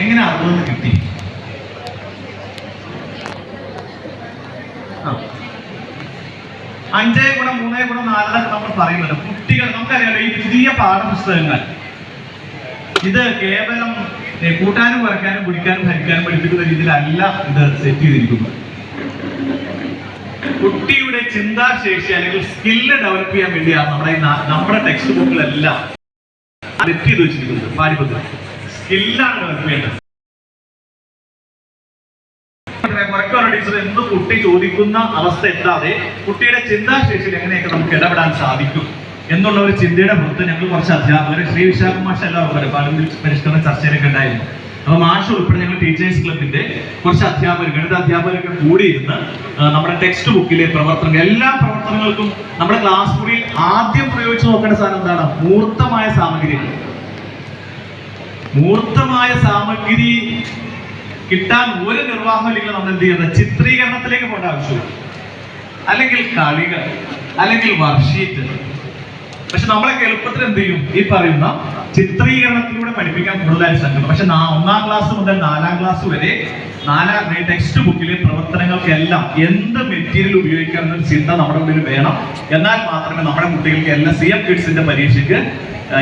എങ്ങനെ 60 കിട്ടി? 5 ഗുണം 3 ഗുണം 4 നമ്മൾ പറയുന്നത് കുട്ടികൾ നമുക്കറിയാലോ. ഈ പുതിയ പാഠപുസ്തകങ്ങൾ ഇത് കേവലം കൂട്ടാനും കുറയ്ക്കാനും കുടിക്കാനും ഹരിക്കാനും പഠിപ്പിക്കുന്ന രീതിയിലല്ല ഇത് സെറ്റ് ചെയ്തിരിക്കുന്നത്. കുട്ടിയുടെ ചിന്താശേഷി അല്ലെങ്കിൽ സ്കില്ല് ഡെവലപ്പ് ചെയ്യാൻ വേണ്ടിയാണ് നമ്മുടെ ടെക്സ്റ്റ് ബുക്കിലെല്ലാം സെറ്റ് ചെയ്ത് വെച്ചിരിക്കുന്നത്. പാഠ്യപദ്ധതി സ്കില്ലാണ് ഡെവലപ്പ് ചെയ്യേണ്ടത്. ടീച്ചർ എന്ത് കുട്ടി ചോദിക്കുന്ന അവസ്ഥ എത്താതെ കുട്ടിയുടെ ചിന്താശേഷിയിൽ എങ്ങനെയൊക്കെ നമുക്ക് ഇടപെടാൻ സാധിക്കും എന്നുള്ള ഒരു ചിന്തയുടെ പുറത്ത് ഞങ്ങൾ കുറച്ച് അധ്യാപകർ, ശ്രീ വിശാഖ മാഷ് എല്ലാവരും പരിഷ്കരണ ചർച്ചയിലൊക്കെ ഉണ്ടായിരുന്നു. അപ്പൊ മാഷ് ഉൾപ്പെടെ ഞങ്ങൾ ടീച്ചേഴ്സ് ക്ലബിന്റെ കുറച്ച് അധ്യാപകർ, ഗണിത അധ്യാപകരൊക്കെ കൂടിയിരുന്ന് നമ്മുടെ ടെക്സ്റ്റ് ബുക്കിലെ പ്രവർത്തനങ്ങൾ, എല്ലാ പ്രവർത്തനങ്ങൾക്കും നമ്മുടെ ക്ലാസ് മുറിയിൽ ആദ്യം പ്രയോഗിച്ച് നോക്കേണ്ട സാധനം എന്താണ്? മൂർത്തമായ സാമഗ്രി. മൂർത്തമായ സാമഗ്രി കിട്ടാൻ ഒരു നിർവാഹമില്ലെങ്കിൽ നമ്മൾ എന്ത് ചെയ്യുന്നത്? ചിത്രീകരണത്തിലേക്ക് പോകേണ്ട ആവശ്യമില്ല, അല്ലെങ്കിൽ കളികൾ, അല്ലെങ്കിൽ വർക്ക്ഷീറ്റ്. പക്ഷെ നമ്മളൊക്കെ എളുപ്പത്തിൽ എന്ത് ചെയ്യും? ഈ പറയുന്ന ചിത്രീകരണത്തിലൂടെ പഠിപ്പിക്കാൻ കൂടുതലായി ശ്രമിക്കുന്നു. പക്ഷെ 1-ാം ക്ലാസ് മുതൽ 4-ാം ക്ലാസ് വരെ ടെക്സ്റ്റ് ബുക്കിലെ പ്രവർത്തനങ്ങൾക്കെല്ലാം എന്ത് മെറ്റീരിയൽ ഉപയോഗിക്കാം എന്നൊരു ചിന്ത നമ്മുടെ ഉള്ളിൽ വേണം. എന്നാൽ മാത്രമേ നമ്മുടെ കുട്ടികൾക്ക് LSCM കിഡ്സിന്റെ പരീക്ഷയ്ക്ക്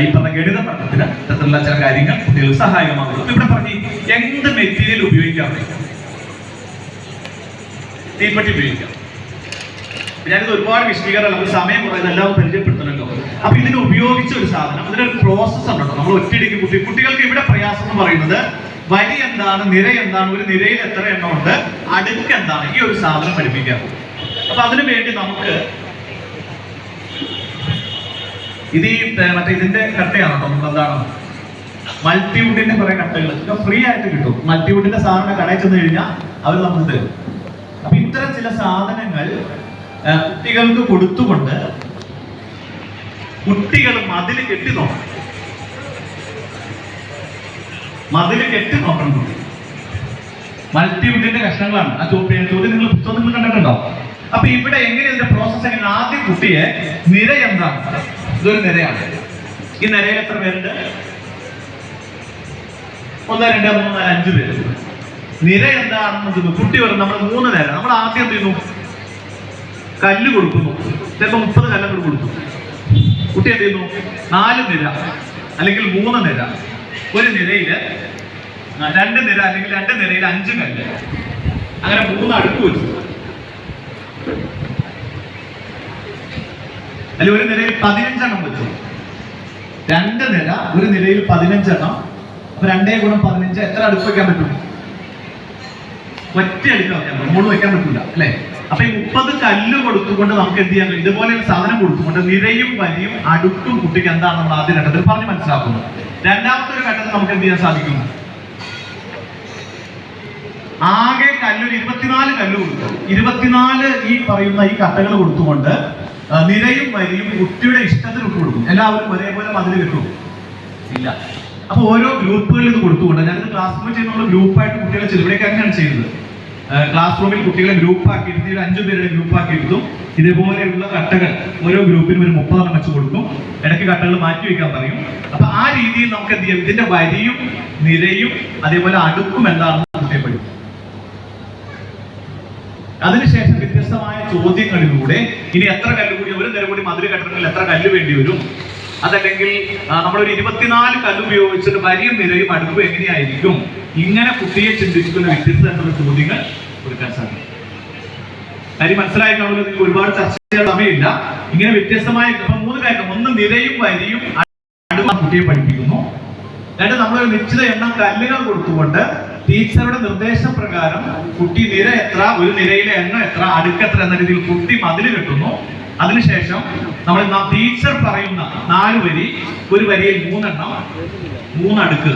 ഈ പറഞ്ഞ ഗണിത പഠനത്തിന് ഇത്തരത്തിലുള്ള ചില കാര്യങ്ങൾ കുട്ടികൾക്ക് സഹായകമാകുള്ളൂ. ഇവിടെ പറഞ്ഞ് എന്ത് മെറ്റീരിയൽ ഉപയോഗിക്കാം? തീപ്പെട്ടി ഉപയോഗിക്കാം. ഞാനിത് ഒരുപാട് വിശദീകരണം, നമുക്ക് സമയം കുറയുന്നത് എല്ലാം പരിചയപ്പെടുത്തണല്ലോ. അപ്പൊ ഇതിന് ഉപയോഗിച്ച ഒരു സാധനം, ഇതിനൊരു പ്രോസസ് ഉണ്ടോ? നമ്മൾ ഒറ്റയടിക്ക് കുട്ടികൾക്ക് ഇവിടെ പ്രയാസം എന്ന് പറയുന്നത് വരി എന്താണ്, നിര എന്താണ്, ഒരു നിരയിൽ എത്ര എണ്ണം ഉണ്ട്, അടുക്ക് എന്താണ്, ഈ ഒരു സാധനം പഠിപ്പിക്കാം. അപ്പൊ അതിനു വേണ്ടി നമുക്ക് ഇത് മറ്റേ ഇതിന്റെ കട്ടയാണ് കേട്ടോ. നമ്മൾ എന്താണ് മൾട്ടിവുഡിന്റെ കുറെ കട്ടകൾ ഫ്രീ ആയിട്ട് കിട്ടും. മൾട്ടിവുഡിന്റെ സാധനം കടയിൽ ചെന്ന് കഴിഞ്ഞാൽ അവർ നമുക്ക് തരും. അപ്പൊ ഇത്തരം ചില സാധനങ്ങൾ കുട്ടികൾക്ക് കൊടുത്തുകൊണ്ട് കുട്ടികൾ മതിൽ കെട്ടി നോക്കണം. മൾട്ടിവുഡിന്റെ കഷ്ണങ്ങളാണ്. ആ ചോദ്യം നിങ്ങൾ പുസ്തകം കണ്ടിട്ടുണ്ടോ? അപ്പൊ ഇവിടെ എങ്ങനെ ഇതിന്റെ പ്രോസസ് എങ്ങനെ? ആദ്യം കുട്ടിയെ നിര എന്താണ്? ഇതൊരു നിരയാണ്. ഈ നിരയിൽ എത്ര പേരുണ്ട്? 1 2 3 4 5 പേര്. നിര എന്താണെന്ന് കുട്ടി പറയും നമ്മൾ 3 നിര. നമ്മൾ ആദ്യം എന്ത് ചെയ്യുന്നു? കല്ല് കൊടുക്കുന്നു. ചിലപ്പോൾ 30 കല്ലങ്ങൾ കൊടുത്തു. കുട്ടി എന്ത് ചെയ്യുന്നു? 4 നിര അല്ലെങ്കിൽ 3 നിര. ഒരു നിരയില് 2 നിര അല്ലെങ്കിൽ 2 നിരയിൽ 5 കല്ല്, അങ്ങനെ 3 അടുക്ക് വെച്ചു. അല്ലെങ്കിൽ ഒരു നിരയിൽ 15 എണ്ണം വെച്ചു. 2 നിര, ഒരു നിരയിൽ 15 എണ്ണം. അപ്പൊ 2 ഗുണം 15 എത്ര അടുപ്പ് വെക്കാൻ പറ്റും? ഒറ്റ അടുക്ക് വെക്കാൻ പറ്റും, 3 വെക്കാൻ പറ്റില്ല അല്ലെ? അപ്പൊ ഈ 30 കല്ല് കൊടുത്തുകൊണ്ട് നമുക്ക് എന്ത് ചെയ്യാൻ കഴിയും? ഇതുപോലെ സാധനം കൊടുത്തുകൊണ്ട് നിരയും വരിയും അടുക്കും കുട്ടിക്ക് എന്താണ് നമ്മൾ ആദ്യ ഘട്ടത്തിൽ പറഞ്ഞ് മനസ്സിലാക്കുന്നു. രണ്ടാമത്തെ ഒരു ഘട്ടത്തിൽ നമുക്ക് എന്ത് ചെയ്യാൻ സാധിക്കും? ആകെ കല്ലൊരു 24 കല്ല് കൊടുക്കും. 24 ഈ പറയുന്ന ഈ കട്ടകൾ കൊടുത്തുകൊണ്ട് നിരയും വരിയും കുട്ടിയുടെ ഇഷ്ടത്തിന് ഇട്ട് കൊടുക്കും. എല്ലാവരും ഒരേപോലെ മതിൽ കിട്ടും ഇല്ല. അപ്പൊ ഓരോ ഗ്രൂപ്പുകളിൽ ഇത് കൊടുത്തുകൊണ്ട്, ഞാനിത് ക്ലാസ് റൂമിൽ ചെയ്യുന്ന ഗ്രൂപ്പായിട്ട് കുട്ടികളെ ഇവിടേക്ക് അങ്ങനെയാണ് ചെയ്യുന്നത്. ക്ലാസ് റൂമിൽ കുട്ടികളെ ഗ്രൂപ്പാക്കി ഇരുത്തി, 5 പേരുടെ ഗ്രൂപ്പാക്കി ഇരുത്തും. ഇതേപോലെയുള്ള കട്ടകൾ ഓരോ ഗ്രൂപ്പിനും ഒരു 30 എണ്ണം വെച്ച് കൊടുക്കും. ഇടയ്ക്ക് കട്ടകൾ മാറ്റി വയ്ക്കാൻ പറയും. അപ്പൊ ആ രീതിയിൽ നമുക്ക് എന്ത് ചെയ്യാം? ഇതിന്റെ വരിയും നിരയും അതേപോലെ അടുക്കും എന്താണെന്ന് കുട്ടിയെ പഠിക്കും. അതിനുശേഷം വ്യത്യസ്തമായ ചോദ്യങ്ങളിലൂടെ ഇനി എത്ര കല്ല് കൂടി, ഒരു നിര കൂടി മതിൽ കെട്ടണമെങ്കിൽ എത്ര കല്ല് വേണ്ടി വരും, അതല്ലെങ്കിൽ നമ്മളൊരു 24 കല്ല് ഉപയോഗിച്ചിട്ട് വരിയും നിരയും അടുക്കും എങ്ങനെയായിരിക്കും, ഇങ്ങനെ കുട്ടിയെ ചിന്തിക്കുന്ന വ്യത്യസ്തമായിട്ടുള്ള ചോദ്യങ്ങൾ കൊടുക്കാൻ സാധിക്കും. കാര്യം മനസ്സിലായി കാണുമ്പോൾ നിങ്ങൾക്ക് ഒരുപാട് ചർച്ച ചെയ്യാൻ സമയമില്ല. ഇങ്ങനെ വ്യത്യസ്തമായ 3 കാര്യം: 1 നിരയും വരിയും അടുക്കും കുട്ടിയെ പഠിപ്പിക്കുന്നു. 2 നമ്മളൊരു നിശ്ചിത എണ്ണം കല്ലുകൾ കൊടുത്തുകൊണ്ട് ടീച്ചറുടെ നിർദ്ദേശപ്രകാരം കുട്ടി നിര എത്ര, ഒരു നിരയിലെ എണ്ണം എത്ര, അടുക്കെത്ര എന്ന രീതിയിൽ കുട്ടി മതിൽ കെട്ടുന്നു. അതിനുശേഷം നമ്മൾ ടീച്ചർ പറയുന്ന 4 വരി, ഒരു വരിയിൽ 3 എണ്ണം, 3 അടുക്ക്.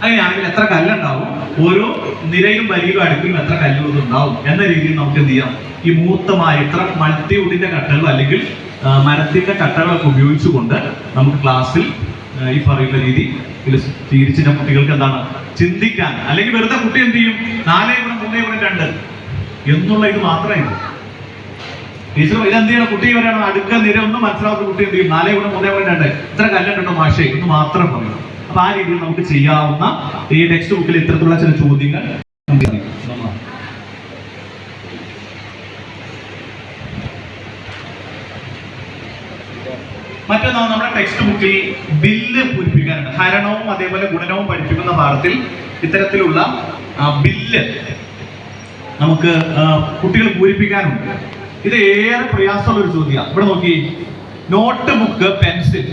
അങ്ങനെയാണെങ്കിൽ എത്ര കല്ലുണ്ടാവും, ഓരോ നിരയിലും വരിയിലും അടുക്കിലും എത്ര കല്ലുകൾ ഉണ്ടാവും എന്ന രീതിയിൽ നമുക്ക് എന്ത് ചെയ്യാം? ഈ മൂർത്തമായ ഇത്ര മൾട്ടിവുഡിന്റെ കട്ടകൾ അല്ലെങ്കിൽ മരത്തിന്റെ കട്ടകളൊക്കെ ഉപയോഗിച്ചുകൊണ്ട് നമുക്ക് ക്ലാസ്സിൽ ഈ പറയുന്ന രീതി തിരിച്ചിന്റെ കുട്ടികൾക്ക് എന്താണ് ചിന്തിക്കാൻ, അല്ലെങ്കിൽ വെറുതെ കുട്ടി എന്ത് ചെയ്യും? 4 ഗുണം 3 ഗുണം 2 എന്നുള്ള ഇത് മാത്രമേ ടീച്ചർ ഇതെന്ത് ചെയ്യണം? കുട്ടി വരെയാണ് അടുക്ക നിര ഒന്നും മനസ്സിലാവുന്ന കുട്ടി എന്ത് ചെയ്യും? 4 ഗുണം 3 ഗുണം 2 ഇത്ര കല്ലുണ്ടോ മാഷേ എന്ന് മാത്രം പറയണം. അപ്പൊ ആ രീതിയിൽ നമുക്ക് ചെയ്യാവുന്ന ഈ ടെക്സ്റ്റ് ബുക്കിൽ ഇത്തരത്തിലുള്ള ചില ചോദ്യങ്ങൾ മറ്റൊന്നാണ് നമ്മുടെ ടെക്സ്റ്റ് ബുക്കിൽ ബില്ല് പൂരിപ്പിക്കാനുണ്ട്. ഹരണവും അതേപോലെ ഗുണനവും പഠിപ്പിക്കുന്ന പാഠത്തിൽ ഇത്തരത്തിലുള്ള ബില്ല് നമുക്ക് കുട്ടികൾ പൂരിപ്പിക്കാനുണ്ട്. ഇത് ഏറെ പ്രയാസമുള്ള ഒരു ചോദ്യമാണ്. ഇവിടെ നോക്കി, നോട്ട് ബുക്ക്, പെൻസിൽ,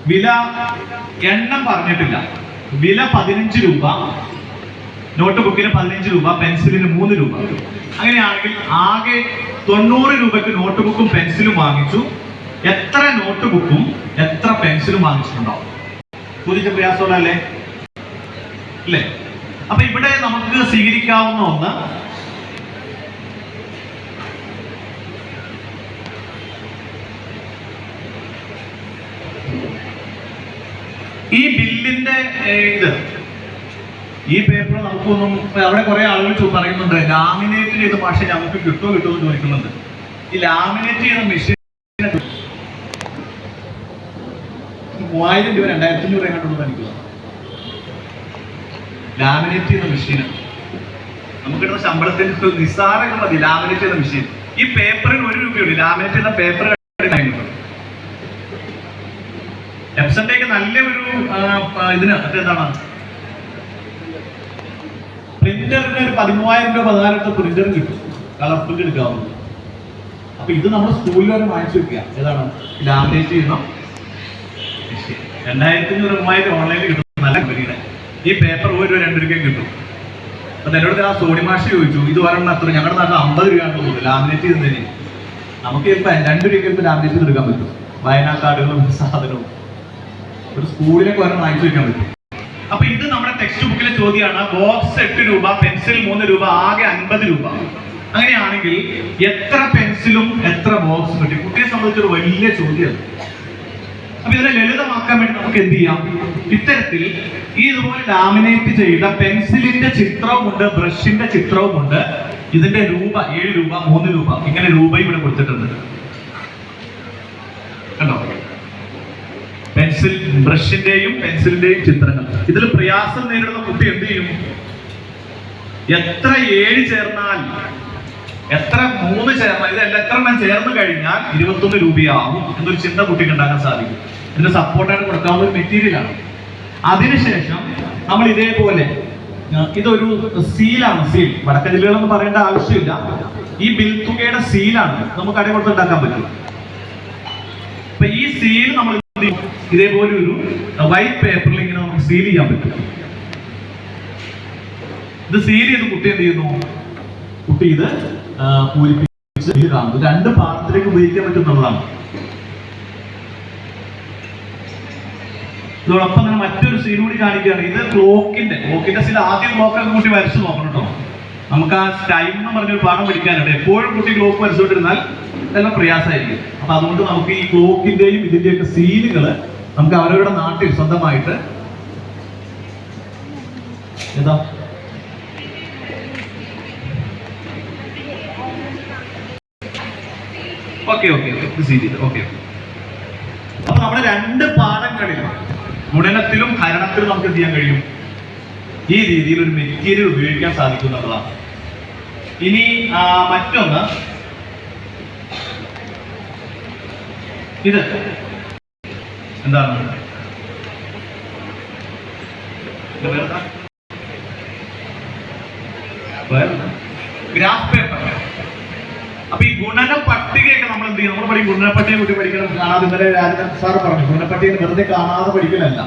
വില എണ്ണം പറഞ്ഞിട്ടില്ല. വില 15 രൂപ, നോട്ട് ബുക്കിന് 15 രൂപ, പെൻസിലിന് 3 രൂപ. അങ്ങനെയാണെങ്കിൽ ആകെ 90 രൂപയ്ക്ക് നോട്ട് ബുക്കും പെൻസിലും വാങ്ങിച്ചു. എത്ര നോട്ട് ബുക്കും എത്ര പെൻസിലും വാങ്ങിച്ചിട്ടുണ്ടാവും? പുതിയ പ്രയാസമുള്ള അല്ലേ? അപ്പൊ ഇവിടെ നമുക്ക് സ്വീകരിക്കാവുന്ന ഒന്ന്, ഈ ബില്ലിന്റെ ഈ പേപ്പർ നമുക്കൊന്നും, അവിടെ കുറെ ആളുകൾ പറയുന്നുണ്ട് ലാമിനേറ്റ് ചെയ്ത ഭാഷ ഞങ്ങൾക്ക് കിട്ടുമോ എന്ന് ചോദിക്കുന്നുണ്ട്. ഈ ലാമിനേറ്റ് ചെയ്ത മെഷീൻ 3000 രൂപ 2500 എങ്ങോട്ടുള്ളത് എനിക്ക് ലാമിനേറ്റ് ചെയ്യുന്ന മെഷീന് നമുക്ക് കിട്ടുന്ന ശമ്പളത്തിന് നിസ്സാരങ്ങൾ മതി. ലാമിനേറ്റ് ചെയ്യുന്ന മെഷീൻ ഈ പേപ്പറിന് 1 രൂപയുള്ളൂ. ലാമിനേറ്റ് ചെയ്യുന്ന പേപ്പർ എപ്സന്റേക്ക് നല്ല ഒരു ഇതിന് എന്താണ് പ്രിന്ററിന് ഒരു 13000 രൂപ 14000 രൂപ പ്രിന്റർ കിട്ടും, കളർ പ്രിന്റ് എടുക്കാവുന്നത്. അപ്പൊ ഇത് നമ്മൾ സ്കൂളിൽ വരെ വാങ്ങിച്ചു വെക്കുക. ഏതാണ് ലാമിനേറ്റ് ചെയ്യുന്ന 2500 3000 ഓൺലൈനിൽ കിട്ടും. നല്ല കമ്പനിയുടെ ഈ പേപ്പർ 1 രൂപ 2 രൂപയ്ക്ക് കിട്ടും. അപ്പൊ എന്നോട് ആ സോണി മാഷ് ചോദിച്ചു, ഇത് ഒരെണ്ണം എത്ര? ഞങ്ങളുടെ നാട്ടിൽ 50 രൂപയാണ് തോന്നുന്നു ലാമിനേറ്റ് ചെയ്യുന്നതിന്. നമുക്ക് ഇപ്പൊ 2 രൂപയ്ക്ക് ലാമിനേറ്റ് ചെയ്തെടുക്കാൻ പറ്റും. വയനാക്കാടുകളും സാധനവും ഒരു സ്കൂളിലേക്ക് ഒരെണ്ണം വാങ്ങിച്ചു വെക്കാൻ പറ്റും. അപ്പൊ ഇത് നമ്മുടെ ടെക്സ്റ്റ് ബുക്കിലെ ചോദ്യമാണ്. ബോക്സ് 8 രൂപ, പെൻസിൽ 3 രൂപ, ആകെ 50 രൂപ. അങ്ങനെയാണെങ്കിൽ എത്ര പെൻസിലും എത്ര ബോക്സും കിട്ടി? കുട്ടിയെ സംബന്ധിച്ചൊരു വലിയ ചോദ്യമാണ്. അപ്പൊ ഇതിനെ ലളിതമാക്കാൻ വേണ്ടി നമുക്ക് എന്ത് ചെയ്യാം? ഇത്തരത്തിൽ ഈ ഇതുപോലെ ലാമിനേറ്റ് ചെയ്ത പെൻസിലിന്റെ ചിത്രവുമുണ്ട്, ബ്രഷിന്റെ ചിത്രവുമുണ്ട്. ഇതിന്റെ രൂപ 7 രൂപ, 3 രൂപ, ഇങ്ങനെ രൂപ ഇവിടെ കൊടുത്തിട്ടുണ്ട്. കണ്ടോ? പെൻസിൽ, ബ്രഷിന്റെയും പെൻസിലിന്റെയും ചിത്രങ്ങൾ. ഇതിൽ പ്രയാസം നേരിടുന്ന കുട്ടി എന്ത് ചെയ്യും? എത്ര 7 ചേർന്നാൽ, എത്ര 3 ചേർന്നാൽ, ഇതെല്ലാം എത്ര എണ്ണം ചേർന്ന് കഴിഞ്ഞാൽ 21 രൂപയാവും എന്നൊരു ചിന്ത കുട്ടിക്ക് ഉണ്ടാക്കാൻ സാധിക്കും. ഇതിന്റെ സപ്പോർട്ടായിട്ട് കൊടുക്കാവുന്ന ഒരു മെറ്റീരിയലാണ്. അതിനുശേഷം നമ്മൾ ഇതേപോലെ, ഇതൊരു സീലാണ്. സീൽ വടക്കൻ ജില്ലകളൊന്നും പറയേണ്ട ആവശ്യമില്ല. ഈ ബിൽ തുകയുടെ സീലാണ്, നമുക്ക് കടയിൽ കൊടുത്ത് ഉണ്ടാക്കാൻ പറ്റും. അപ്പൊ ഈ സീൽ നമ്മൾ ഇതേപോലെ ഒരു വൈറ്റ് പേപ്പറിൽ ഇങ്ങനെ നമുക്ക് സീൽ ചെയ്യാൻ പറ്റും. ഇത് സീൽ ചെയ്ത് കുട്ടി എന്ത് ചെയ്യുന്നു? കുട്ടി ഇത് പൂരിപ്പിച്ച് കാണുന്നു. 2 പാത്രത്തിലേക്ക് ഉപയോഗിക്കാൻ പറ്റുന്നതാണ്. ഇതോടൊപ്പം തന്നെ മറ്റൊരു സീൽ കൂടി കാണിക്കുകയാണ്. ഇത് ക്ലോക്കിന്റെ സീൽ. ആദ്യം ക്ലോക്കൊക്കെ കുട്ടി വരച്ചു നോക്കണം കേട്ടോ. നമുക്ക് ആ ടൈം എന്ന് പറഞ്ഞൊരു പാഠം പഠിക്കാനുണ്ട്. എപ്പോഴും കുട്ടി ക്ലോക്ക് വരച്ചുകൊണ്ടിരുന്നാൽ ഇതെല്ലാം പ്രയാസമായിരിക്കും. അപ്പൊ അതുകൊണ്ട് നമുക്ക് ഈ ക്ലോക്കിന്റെയും ഇതിന്റെയൊക്കെ സീലുകൾ നമുക്ക് അവരവരുടെ നാട്ടിൽ സ്വന്തമായിട്ട് എന്താ ഓക്കെ അപ്പൊ നമ്മുടെ 2 പാഠങ്ങളിലും ഗുണനത്തിലും ഹരണത്തിലും നമുക്ക് എന്ത് ചെയ്യാൻ കഴിയും? ഈ രീതിയിൽ ഒരു മെറ്റീരിയൽ ഉപയോഗിക്കാൻ സാധിക്കുന്നതാണ്. ഇനി മറ്റൊന്ന്, ഇത് എന്താണ്? Graph paper. അപ്പൊ ഈ ഗുണന പട്ടികയൊക്കെ നമ്മൾ എന്ത് ചെയ്യും? നമ്മൾ പഠിക്കും ഗുണനപ്പട്ടിക. കുട്ടി പഠിക്കണം. കാണാതെ ഇന്നലെ രാജൻ സാർ പറഞ്ഞു, ഗുണനപ്പട്ടിക വെറുതെ കാണാതെ പഠിക്കലല്ല.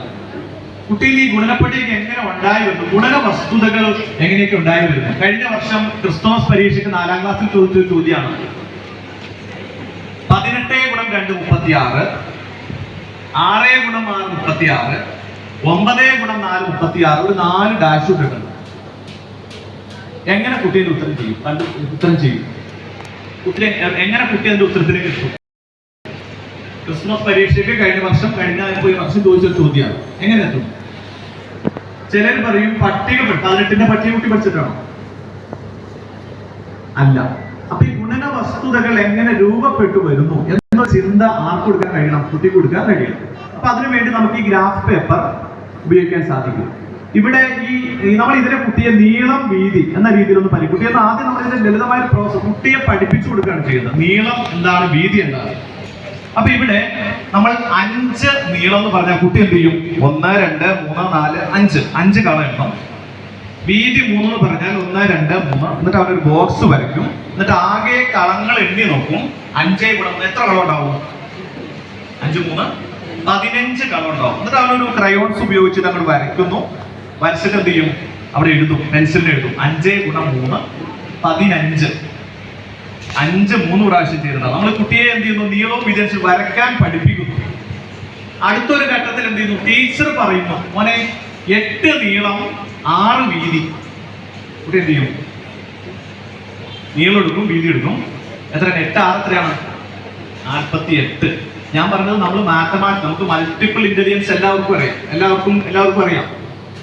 കുട്ടിയിൽ ഈ ഗുണനപ്പട്ടിക എങ്ങനെ ഉണ്ടായി വരുന്നു, ഗുണന വസ്തുതകൾ എങ്ങനെയൊക്കെ ഉണ്ടായി വരുന്നു. കഴിഞ്ഞ വർഷം ക്രിസ്തുമസ് പരീക്ഷയ്ക്ക് 4ാം ക്ലാസ്സിൽ ചോദിച്ചൊരു ചോദ്യമാണ്. 18 ഗുണം 2 36, 6 ഗുണം 6 36, 9 ഗുണം 4 36, ഒരു 4 ഡാഷ് ഇട്ടിട്ടുണ്ട്. എങ്ങനെ കുട്ടിയുടെ ഉത്തരം ചെയ്യും? കുട്ടി എങ്ങനെ കുട്ടി അതിന്റെ ഉത്തരത്തിലേക്ക് എത്തും? ക്രിസ്മസ് പരീക്ഷയ്ക്ക് കഴിഞ്ഞ വർഷം ചോദിച്ചൊരു ചോദ്യമാണ്. എങ്ങനെ എത്തും? ചിലർ പറയും പട്ടിക 18ന്റെ പട്ടിക കുട്ടി പഠിച്ചിട്ടാണോ? അല്ല. അപ്പൊ ഈ ഗുണന വസ്തുതകൾ എങ്ങനെ രൂപപ്പെട്ടു വരുന്നു എന്ന ചിന്ത ആർക്ക് കൊടുക്കാൻ കഴിയണം? കുട്ടിക്ക് കൊടുക്കാൻ കഴിയണം. അപ്പൊ അതിനുവേണ്ടി നമുക്ക് ഈ ഗ്രാഫ് പേപ്പർ ഉപയോഗിക്കാൻ സാധിക്കും. ഇവിടെ നമ്മൾ ഇതിനെ കുട്ടിയെ നീളം വീതി എന്ന രീതിയിൽ ഒന്ന് പഠിക്കും. കുട്ടിയെ ആദ്യം നമ്മൾ ഇതിന്റെ ലളിതമായ പ്രോസസ് കുട്ടിയെ പഠിപ്പിച്ചു കൊടുക്കുകയാണ് ചെയ്യുന്നത്. നീളം എന്താണ്, വീതി എന്താണ്. അപ്പൊ ഇവിടെ നമ്മൾ 5 നീളം എന്ന് പറഞ്ഞാൽ കുട്ടി എന്ത് ചെയ്യും? 1 2 3 4 5 കള എണ്ണം. വീതി 3 എന്ന് പറഞ്ഞാൽ 1 2 3. എന്നിട്ട് അവനൊരു ബോക്സ് വരയ്ക്കും. എന്നിട്ട് ആകെ കളങ്ങൾ എണ്ണി നോക്കും. 5 ഗുണം എത്ര കള ഉണ്ടാവും? 5 3 15 കള ഉണ്ടാവും. എന്നിട്ട് അവനൊരു ക്രയോൺസ് ഉപയോഗിച്ചിട്ട് അങ്ങോട്ട് വരയ്ക്കുന്നു. വരച്ചിട്ട് എന്ത് ചെയ്യും? അവിടെ എഴുതും, പെൻസിലിൽ എഴുതും 5 ഗുണം 3 15. 5 3 പ്രാവശ്യം ചെയ്യുന്നത്. നമ്മൾ കുട്ടിയെ എന്ത് ചെയ്യുന്നു? നീളവും വിചാരിച്ച് വരയ്ക്കാൻ പഠിപ്പിക്കുന്നു. അടുത്തൊരു ഘട്ടത്തിൽ എന്ത് ചെയ്യുന്നു? ടീച്ചർ പറയുന്നു, മോനെ 8 നീളം 6 വീതി. കുട്ടി എന്ത് ചെയ്യും? നീളം എടുക്കും, വീതി എടുക്കും. എത്ര? 8 6 എത്രയാണ്? 48. ഞാൻ പറഞ്ഞത് നമ്മൾ മാത്തമാറ്റിക്സ്, നമുക്ക് മൾട്ടിപ്പിൾ ഇന്റലിജൻസ് എല്ലാവർക്കും അറിയാം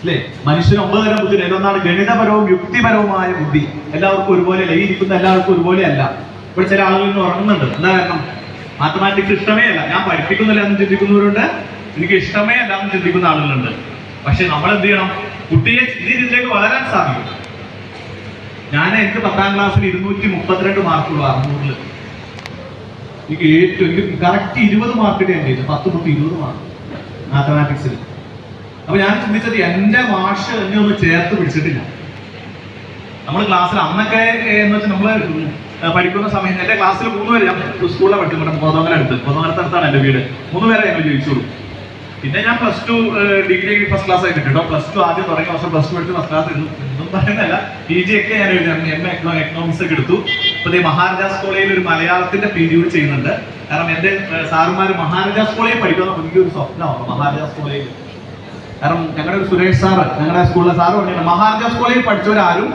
അല്ലേ? മനുഷ്യന് 9 തരം ബുദ്ധി. ഏതൊന്നാണ് ഗണിതപരവും യുക്തിപരവുമായ ബുദ്ധി. എല്ലാവർക്കും ഒരുപോലെ അല്ല. ഈ ഇരിക്കുന്ന എല്ലാവർക്കും ഒരുപോലെ അല്ല. ഇവിടെ ചില ആളുകൾ ഉറങ്ങുന്നുണ്ട്. എന്താ കാരണം? മാത്തമാറ്റിക്സ് ഇഷ്ടമേ അല്ല. ഞാൻ പഠിപ്പിക്കുന്നില്ല എന്ന് ചിന്തിക്കുന്നവരുണ്ട്, എനിക്ക് ഇഷ്ടമേ അല്ല എന്ന് ചിന്തിക്കുന്ന ആളുകളുണ്ട്. പക്ഷെ നമ്മൾ എന്ത് ചെയ്യണം? കുട്ടിയെ ഇതിലേക്ക് വളരാൻ സാധിക്കും. എനിക്ക് 10ാം ക്ലാസ്സിൽ 232 മാർക്കുള്ളൂ 600-ൽ. എനിക്ക് കറക്റ്റ് 20 മാർക്കിന്റെ എൻ്റെ 10 തൊട്ട് 20 മാർക്ക് മാത്തമാറ്റിക്സിൽ. അപ്പൊ ഞാൻ ചിന്തിച്ചത് എന്റെ മാഷ് എന്നെ ഒന്ന് ചേർത്ത് പിടിച്ചിട്ടില്ല. നമ്മൾ ക്ലാസ്സിൽ അന്നൊക്കെ എന്ന് വെച്ചാൽ നമ്മള് പഠിക്കുന്ന സമയം എന്റെ ക്ലാസ്സിൽ 3 പേര്, ഞാൻ സ്കൂളിലെ പഠിക്കും, കോതമംഗലത്താണ് എന്റെ വീട്. 3 പേരെ ഞങ്ങൾ ജയിച്ചോളൂ. പിന്നെ ഞാൻ +2 ഡിഗ്രി ഫസ്റ്റ് ക്ലാസ് ആയിട്ട് കേട്ടോ. +2 ആദ്യം തുടങ്ങിയ വർഷം +2 എടുത്ത് ഫസ്റ്റ് ക്ലാസ് എഴുതും. ഒന്നും പറയുന്നല്ല, PG ഒക്കെ ഞാൻ എഴുതാം. MA എക്കണോമിക്സ് ഒക്കെ എടുത്തു. ഇപ്പൊ മഹാരാജാസ് കോളേജിൽ ഒരു മലയാളത്തിന്റെ PG കൂടി ചെയ്യുന്നുണ്ട്. കാരണം എന്റെ സാറുമാര് മഹാരാജാസ് കോളേജിൽ പഠിക്കുന്ന എനിക്കൊരു സ്വപ്നമാണ് മഹാരാജാസ് കോളേജിൽ. കാരണം ഞങ്ങളുടെ ഒരു സുരേഷ് സാറ്, ഞങ്ങളുടെ സ്കൂളിലെ സാറ് പറഞ്ഞിട്ടുണ്ട്, മഹാരാജാസ് കോളേജിൽ പഠിച്ചവരാരും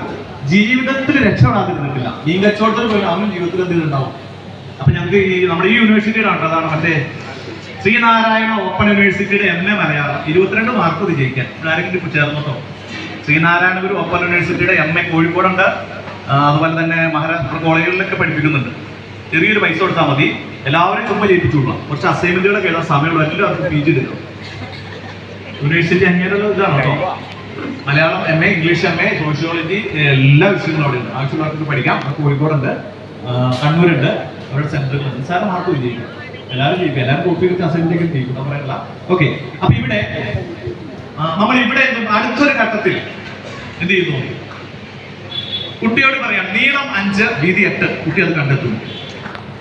ജീവിതത്തിൽ രക്ഷപ്പെടാതിരുന്നിട്ടില്ല. ഈ കച്ചവടത്തിൽ പോലും അവനും ജീവിതത്തിൽ എന്തെങ്കിലും ഉണ്ടാവും. അപ്പൊ ഞങ്ങൾക്ക് നമ്മുടെ ഈ യൂണിവേഴ്സിറ്റിയുടെ ഉണ്ട്, അതാണ് മറ്റേ ശ്രീനാരായണ ഓപ്പൺ യൂണിവേഴ്സിറ്റിയുടെ MA മലയാളം 22 മാർക്ക് വിജയിക്കാൻ. ആരെങ്കിലും ഇപ്പൊ ചേർന്നോ? ശ്രീനാരായണ ഗുരു ഓപ്പൺ യൂണിവേഴ്സിറ്റിയുടെ MA കോഴിക്കോടുണ്ട്. അതുപോലെ തന്നെ മഹാരാഷ്ട്ര കോളേജുകളിലൊക്കെ പഠിപ്പിക്കുന്നുണ്ട്. ചെറിയൊരു പൈസ കൊടുത്താൽ മതി, എല്ലാവരും ചുമ്മാ ജയിപ്പിച്ചുകൊള്ളാം. കുറച്ച് അസൈൻമെന്റുകളൊക്കെ എഴുതാൻ സമയമുള്ള എല്ലാവർക്കും PG എടുക്കാം. യൂണിവേഴ്സിറ്റി അങ്ങനെയുള്ള ഇതാണ് കേട്ടോ. Malayalam MA, English MA, sociology എല്ലാ വിഷയങ്ങളും അവിടെ ഉണ്ട്. ആവശ്യമുള്ളവർക്ക് പഠിക്കാം. കോഴിക്കോടുണ്ട്, കണ്ണൂരുണ്ട്, അവിടെ സെന്ററുകളുണ്ട്. സാറ് മാർക്ക് വിജയിക്കും, എല്ലാവരും ജയിക്കും. എല്ലാവരും കോപ്പി വെച്ച് അസൈൻമെന്റ് ജയിക്കും, പറയല്ല. ഓക്കെ. അപ്പൊ ഇവിടെ നമ്മൾ ഇവിടെ അടുത്തൊരു ഘട്ടത്തിൽ എന്ത് ചെയ്യുന്നു? കുട്ടിയോട് പറയാം നീളം 5 വീതി 8. കുട്ടി അത് കണ്ടെത്തുന്നു.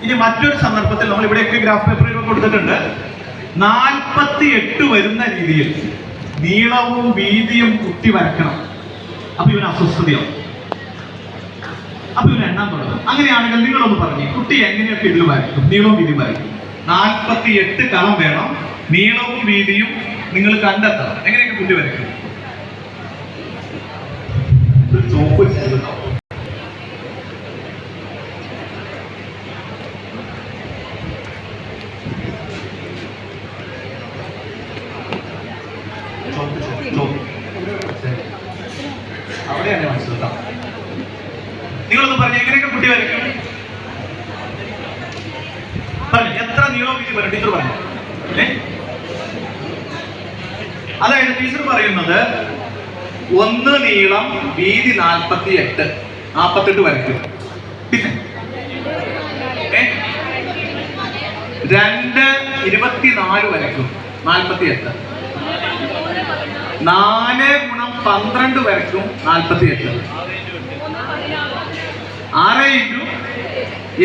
ഇനി മറ്റൊരു സന്ദർഭത്തിൽ നമ്മൾ ഇവിടെയൊക്കെ ഗ്രാഫ് പേപ്പർ കൊടുത്തിട്ടുണ്ട്. 48 വരുന്ന രീതിയിൽ നീളവും വീതിയും കുട്ടി വരക്കണം. അപ്പൊ ഇവന് അസ്വസ്ഥതയാവും. അപ്പൊ ഇവന് എണ്ണാൻ തുടങ്ങും. അങ്ങനെയാണെങ്കിൽ നിങ്ങളൊന്ന് പറഞ്ഞു, കുട്ടി എങ്ങനെയൊക്കെ ഇതിൽ വരയ്ക്കും? നീളവും വീതിയും വരയ്ക്കും. 48 കളം വേണം. നീളവും വീതിയും നിങ്ങൾ കണ്ടെത്തണം. എങ്ങനെയൊക്കെ കുട്ടി വരയ്ക്കും? ചോപ്പ് ചെയ്തിട്ടുണ്ടോ? അവിടെയാണ് മനസ്സിലാക്കാം. നിങ്ങളൊന്ന് പറഞ്ഞു എങ്ങനെയൊക്കെ കുട്ടി വരയ്ക്കും? പറഞ്ഞു എത്ര നീളവും വീതി വരും? ടീച്ചർ പറഞ്ഞു. അതായത് ടീച്ചർ പറയുന്നത് 1 നീളം വീതി 48 വരയ്ക്കും. പിന്നെ 2 24 വരയ്ക്കും 48. 4 ഗുണം 12 വരയ്ക്കും 48. 6 ×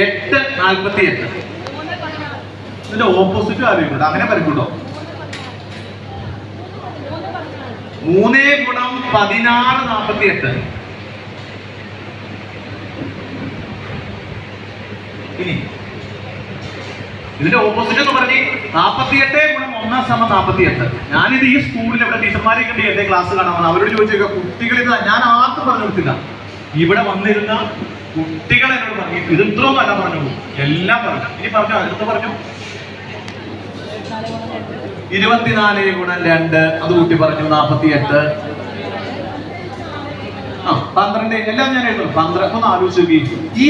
8 48. ഇതിന്റെ ഓപ്പോസിറ്റ് ആലോചിക്കട്ടോ. അങ്ങനെ വരയ്ക്കൂട്ടോ. 3 ഗുണം 16 48. ഇനി ഇതിന്റെ ഓപ്പോസിറ്റ് എന്ന് പറഞ്ഞ് 48 ഗുണം 1 = 48. ഞാനിത് ഈ സ്കൂളിൽ ഇവിടെ ടീച്ചർമാരൊക്കെ ഉണ്ട് എന്റെ ക്ലാസ് കാണാൻ. അവരോട് ചോദിച്ചേക്ക കുട്ടികൾ ഇത് ഞാൻ ആർക്കും പറഞ്ഞു കൊടുത്തില്ല. ഇവിടെ വന്നിരുന്ന കുട്ടികൾ എന്നോട് പറഞ്ഞു ഇത് ഇത്രയൊന്നും അല്ല പറഞ്ഞു, എല്ലാം പറഞ്ഞു. ഇനി പറഞ്ഞു അടുത്ത് പറഞ്ഞു 24 ഗുണം 2 അത് കൂട്ടി പറഞ്ഞു 48. 12 എല്ലാം ഞാൻ എഴുതുന്നു. 12 ഒന്ന് ആലോചിച്ച് ഈ